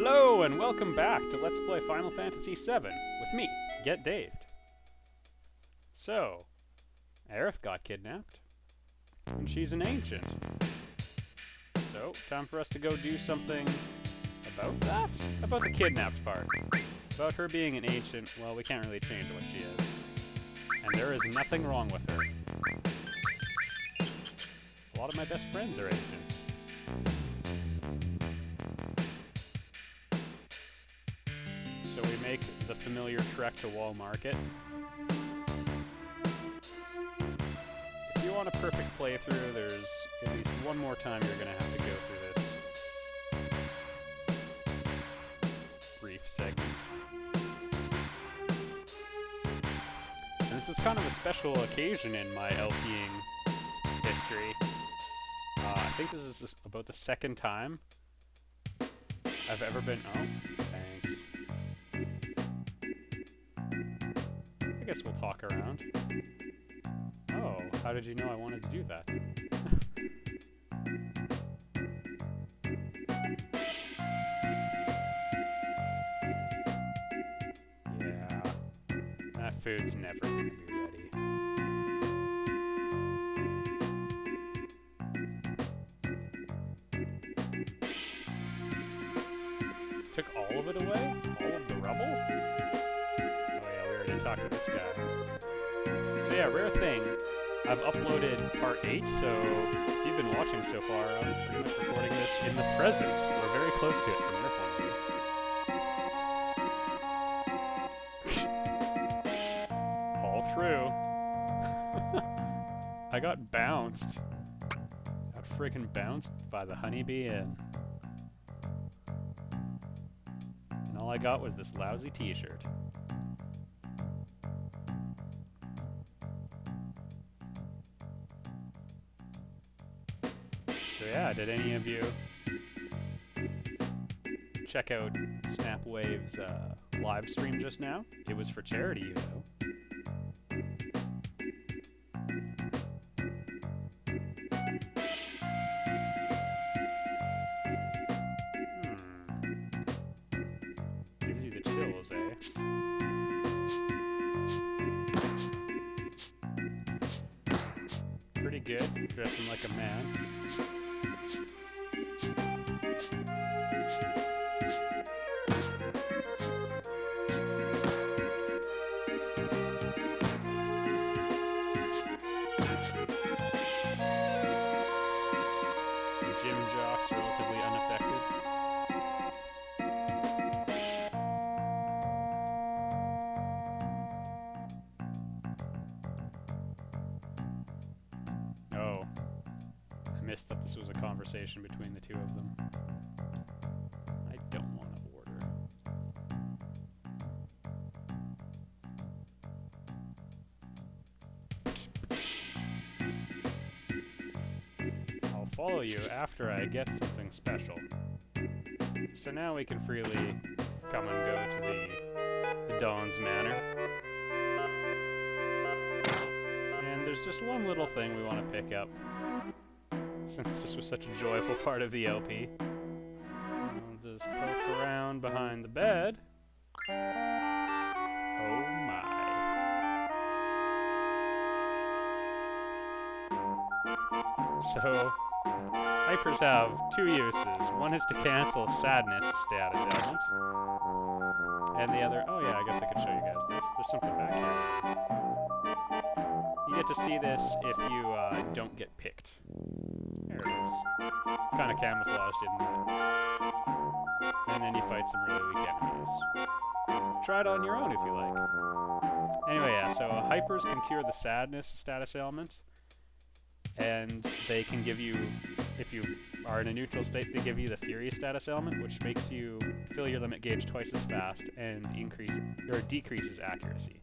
Hello and welcome back to Let's Play Final Fantasy VII with me, Get Daved. So, Aerith got kidnapped, and she's an ancient. So, time for us to go do something about that? About the kidnapped part. About her being an ancient, well, we can't really change what she is. And there is nothing wrong with her. A lot of my best friends are ancients. So we make the familiar trek to Wall Market. If you want a perfect playthrough, there's at least one more time you're going to have to go through this brief segment. And this is kind of a special occasion in my LPing history. I think this is about the second time I've ever been... Oh, thanks. I guess we'll talk around. Oh, how did you know I wanted to do that? Yeah, that food's never gonna be ready. Took all of it away? All of the rubble? Oh yeah, we already talked to this guy. So yeah, rare thing. I've uploaded part 8, so if you've been watching so far, I'm pretty much recording this in the present. We're very close to it from your point of view. All true. I got bounced. Got friggin' bounced by the honeybee and all I got was this lousy t-shirt. So yeah, did any of you check out Snapwave's live stream just now? It was for charity, you know. Gives you the chills, eh? Pretty good, dressing like a man. Gym jocks, relatively unaffected. Oh, I missed that this was a conversation between the two of them. I don't want to order. I'll follow you after I get something special. So now we can freely come and go to the Dawn's Manor. And there's just one little thing we want to pick up, since this was such a joyful part of the LP. I'll just poke around behind the bed. Oh my. So, Hypers have two uses. One is to cancel Sadness status element. And the other... Oh yeah, I guess I could show you guys this. There's something back here. You get to see this if you don't get picked. There it is. Kind of camouflaged, didn't it? And then you fight some really weak enemies. Try it on your own if you like. Anyway, yeah, so Hypers can cure the Sadness status ailment. And they can give you, if you are in a neutral state, they give you the Fury status ailment, which makes you fill your limit gauge twice as fast and decreases accuracy.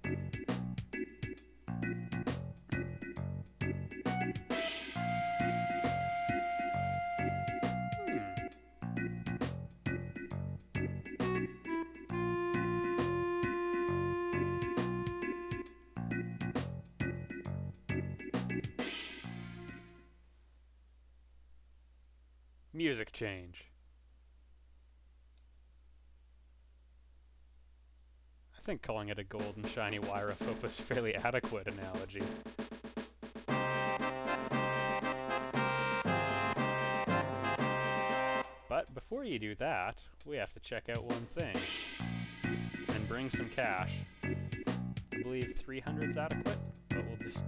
Music change. I think calling it a gold and shiny Wyrafop is a fairly adequate analogy. But before you do that, we have to check out one thing. And bring some cash. I believe 300's adequate, but we'll just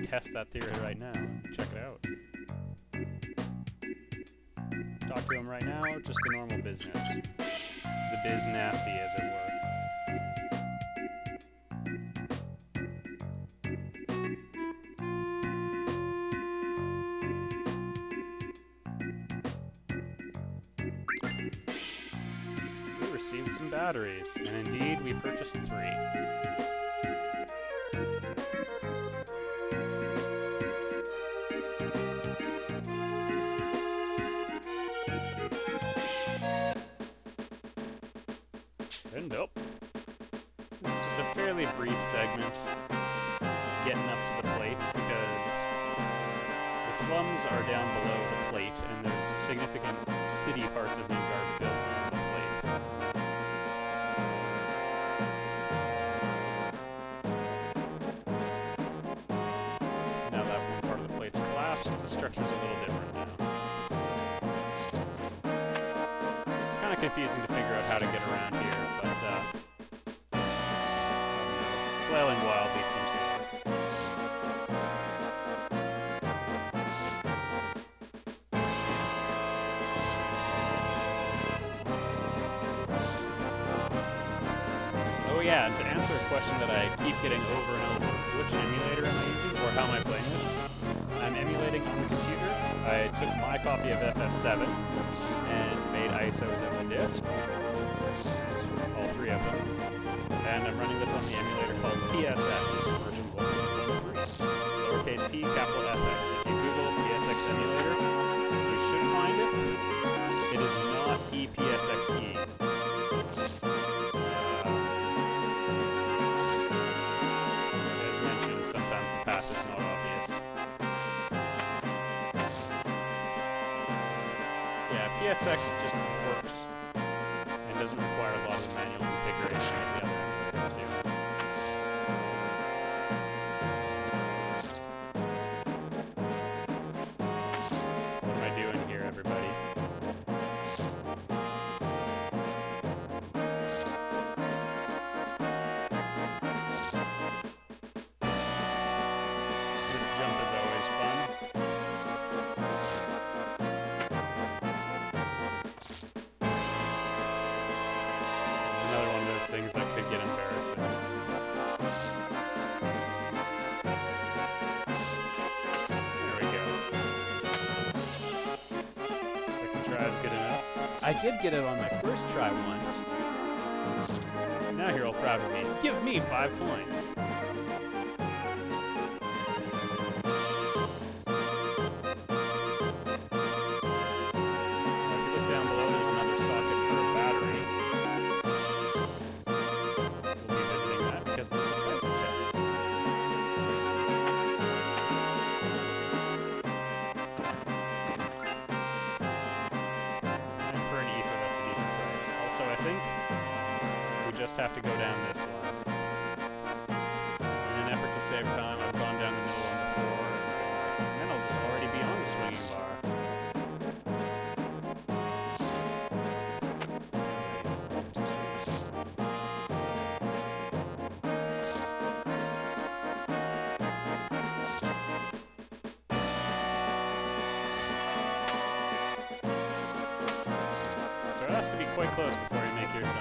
test that theory right now. Check it out. Talk to him right now, just the normal business. The biz nasty, as it were. We received some batteries, and indeed we purchased 3. And nope. This is just a fairly brief segment getting up to the plate because the slums are down below the plate and there's significant city parts of Midgard built on the plate. Now that one part of the plate's collapsed, the structure's a little different now. It's kind of confusing to figure out how to get around here. Flailing wildly seems to work. Oh yeah, and to answer a question that I keep getting over and over, which emulator am I using, or how am I playing this? I'm emulating on the computer. I took my copy of FF7 and made ISOs of the disk. All 3 of them. And I'm running this on the emulator called PSX, version 1.13. Lowercase p, capital SX. If you Google PSX emulator, you should find it. It is not EPSXE. As mentioned, sometimes the path is not obvious. Yeah, PSX just works and doesn't require a lot of manual configuration like the other emulators do. What am I doing here, everybody? This jump is always fun. It's another one of those things that could get embarrassing. There we go. Second try is good enough. I did get it on my first try once. Now you're all proud of me. Give me 5 points. If you look down below, there's another socket for a battery. We'll be visiting that because there's a treasure chest. And for an ether, that's a decent price. Also, I think we just have to go down this one. In an effort to save time, I've gone down the middle one before, and then I'll just already be on the swinging bar. So it has to be quite close before you make your jump.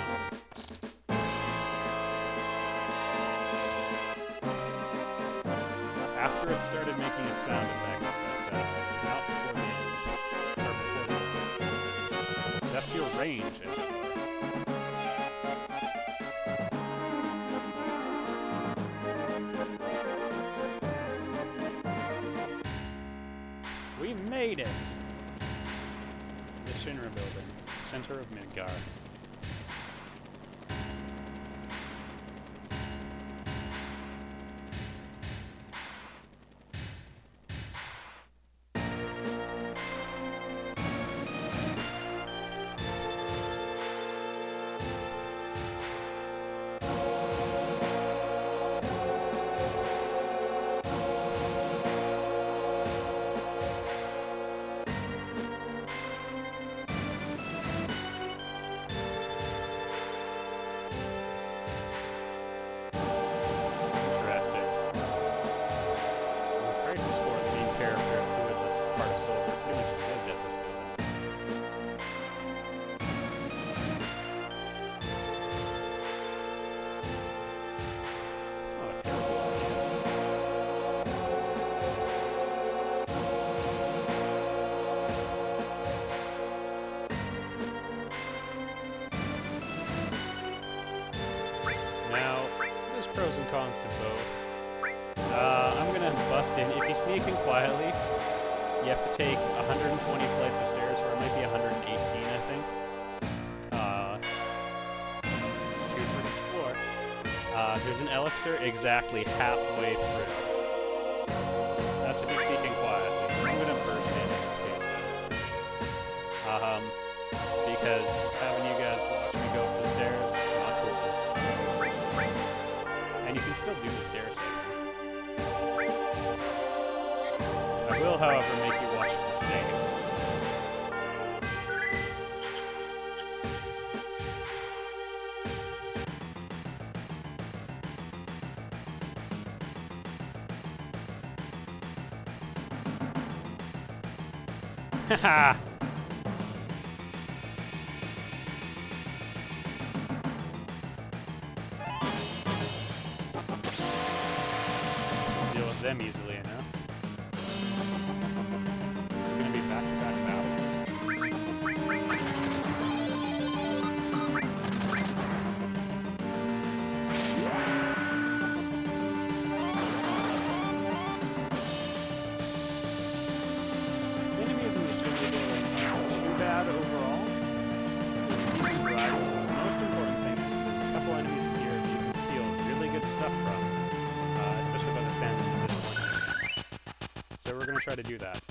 After it started making its sound effect, but not before the end. Or before the end. That's your range, as it were. We made it! The Shinra building, center of Midgard. pros and cons to both. I'm gonna bust in. If you sneak in quietly, you have to take 120 flights of stairs, or it might be 118, I think. To the first floor. There's an elixir exactly halfway through. That's if you sneak in quietly. I'm gonna burst in this case, though. Because having you guys watch me go up the stairs, not cool. And you can still do the stair segment. I will, however, make you watch the save. Haha! Deal with them easily enough. It's gonna be back-to-back battles. Enemies in this video aren't too bad overall. Easy ride. The most important thing is there's a couple enemies here that you can steal really good stuff from, especially by the standards of this point. So we're gonna try to do that.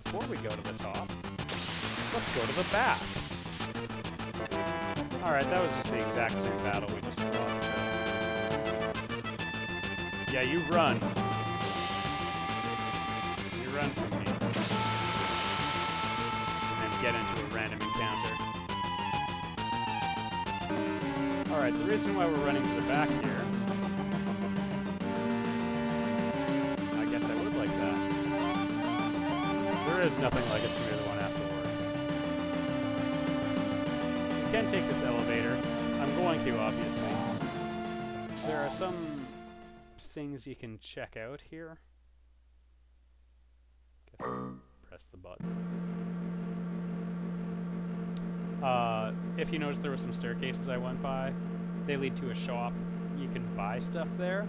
Before we go to the top, let's go to the back. Alright, that was just the exact same battle we just fought, so... Yeah, you run. You run from me. And get into a random encounter. Alright, the reason why we're running to the back here... I guess I would like that. There is nothing like a smooth one afterward. You can take this elevator. I'm going to, obviously. There are some things you can check out here. Guess I'll press the button. If you notice, there were some staircases I went by. They lead to a shop. You can buy stuff there.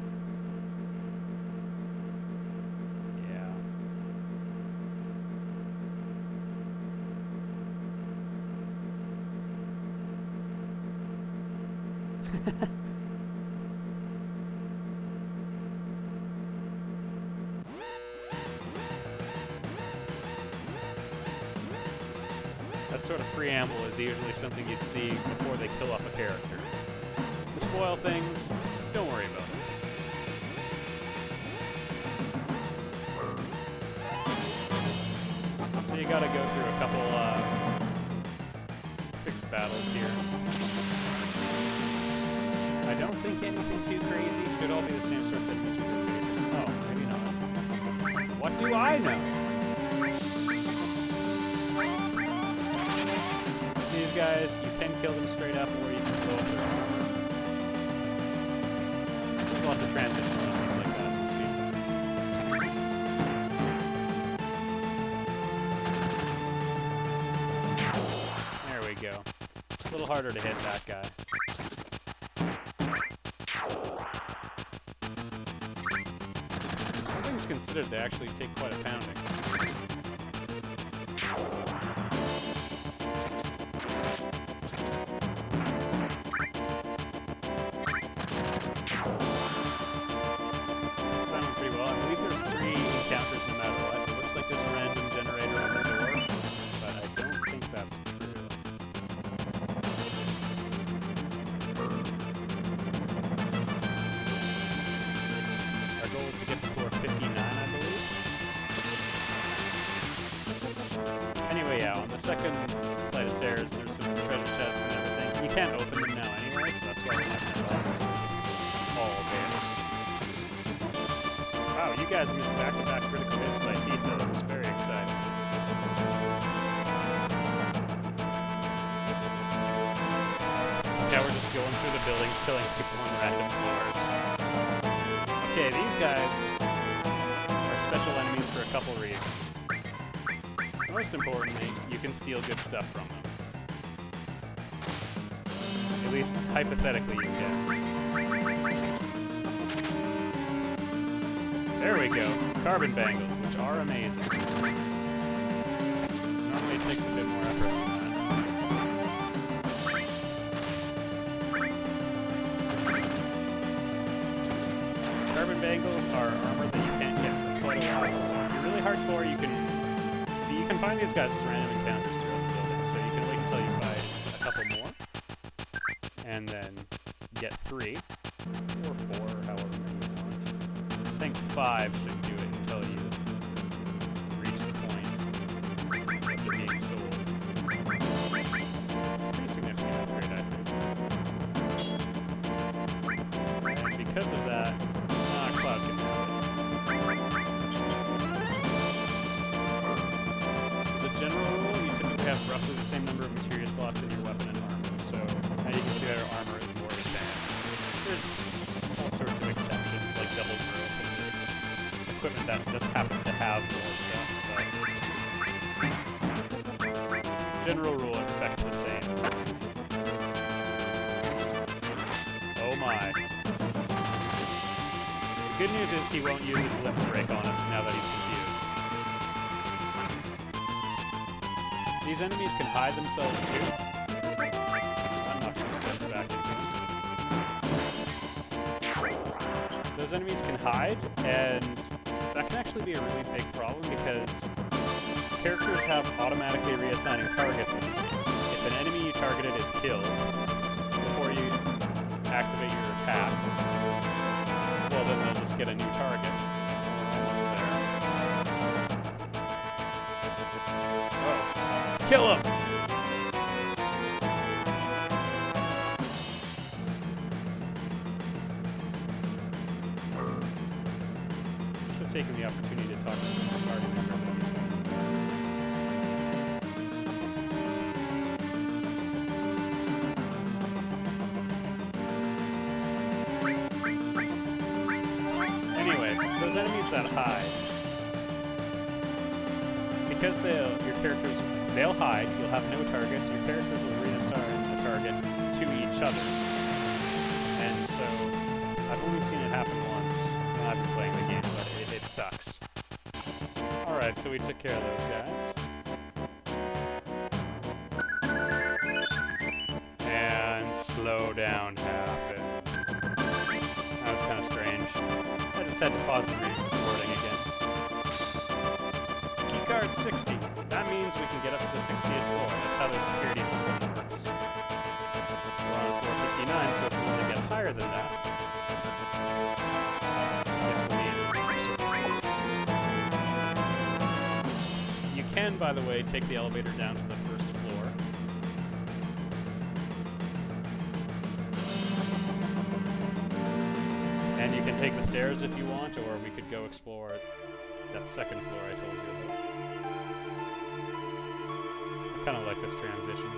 That sort of preamble is usually something you'd see before they kill off a character. To spoil things, don't worry about it. So you gotta go through a couple fixed battles here. I don't think anything too crazy. Could all be the same sorts of enemies we're facing. Oh, maybe not. What do I know? These guys, you can kill them straight up, or you can blow up their armor. There's lots of transition enemies like that in this game. There we go. It's a little harder to hit that guy. All things considered, they actually take quite a pounding. That went pretty well. I believe there's 3 encounters no matter what. It looks like there's a random generator on the door, but I don't think that's true. Our goal is to get to floor 59, I believe. Anyway, yeah, on the second flight of stairs, there's some treasure chests and everything. You can't open them now anyway, so that's why we're not going to all this. Wow, you guys missed back-to-back critical hits by Tifa. That was very exciting. Yeah, we're just going through the building, killing people on random floors. Okay, these guys are special enemies for a couple reasons. Most importantly, you can steal good stuff from them. least hypothetically you can. There we go. Carbon bangles, which are amazing. Normally it takes a bit more effort than that. Carbon bangles are armor that you can't get for quite a while, so if you're really hardcore, you can find these guys as random encounters throughout the building, so you can wait until you find a couple more, and then get 3, or 4, however many you want. I think 5 should do it until you reach the point of it being sold. It's a pretty significant upgrade, I think. And because of that, Cloud can have it. As a general rule, you typically have roughly the same number of materia slots in your weapon and armor, so now you can see that our armor is more advanced. There's all sorts of exceptions, like double growth and just equipment that just happens to have more stuff, but general rule, expect the same. Oh my. The good news is he won't use his limit break on us now that he's confused. These enemies can hide themselves too. That knocks some sense back into them. Those enemies can hide, and that can actually be a really big problem because characters have automatically reassigning targets in this game. If an enemy you targeted is killed before you activate your attack, well then they'll just get a new target. Almost there. Oh. Kill him! Should have taken the opportunity to talk to some party member. Anyway, those enemies that hide, because your characters, they'll hide, you'll have no targets, your characters will reassign a target to each other. And so, I've only seen it happen once when I've been playing the game, but it sucks. Alright, so we took care of those guys. And slow down happened. That was kind of strange. I just had to pause the recording again. Keycard 60. That means we can get up to the 60th floor. That's how their security system works. We're on floor 59, so if we want to get higher than that, I guess we'll need some sort of... You can, by the way, take the elevator down to the first floor. And you can take the stairs if you want, or we could go explore that second floor I told you about. I kind of like this transition.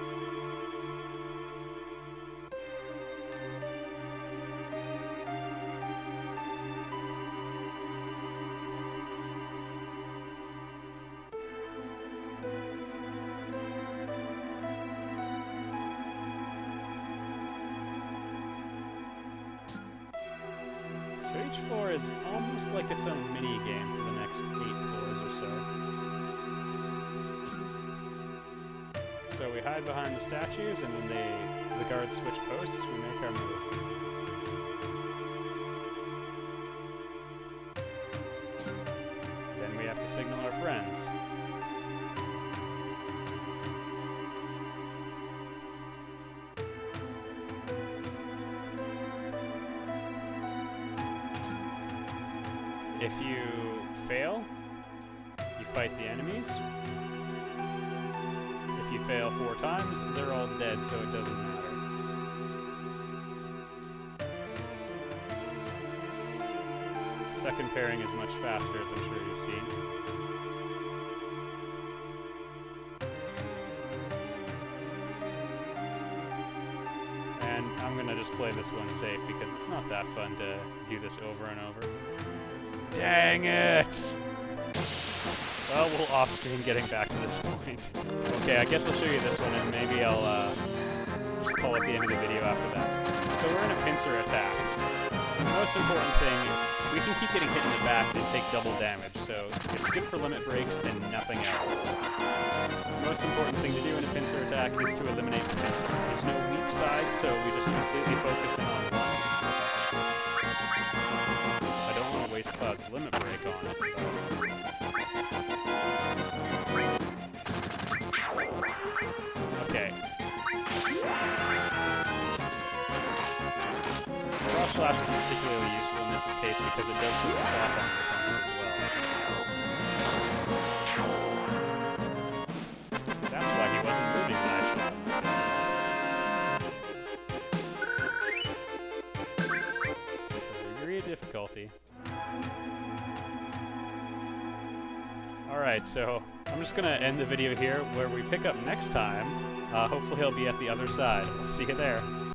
So each floor is almost like its own mini-game for the next 8 floors or so. So we hide behind the statues, and when the guards switch posts, we make our move. Then we have to signal our friends. If you fail, you fight the enemies. If you fail 4 times, they're all dead, so it doesn't matter. Second pairing is much faster, as I'm sure you've seen. And I'm gonna just play this one safe because it's not that fun to do this over and over. Dang it! Well, we'll off-screen getting back to this point. Okay, I guess I'll show you this one, and maybe I'll pull at the end of the video after that. So we're in a pincer attack. The most important thing, we can keep getting hit in the back and take double damage, so it's good for limit breaks and nothing else. The most important thing to do in a pincer attack is to eliminate the pincer. There's no weak side, so we just completely focus in on one. I don't want to waste Cloud's limit break on it, so... Okay. Frost Slash is particularly useful in this case because it does put a stop on your opponent as well. That's why he wasn't moving when I shot him. Degree of difficulty. Alright, so I'm just gonna end the video here where we pick up next time. Hopefully he'll be at the other side. We'll see you there.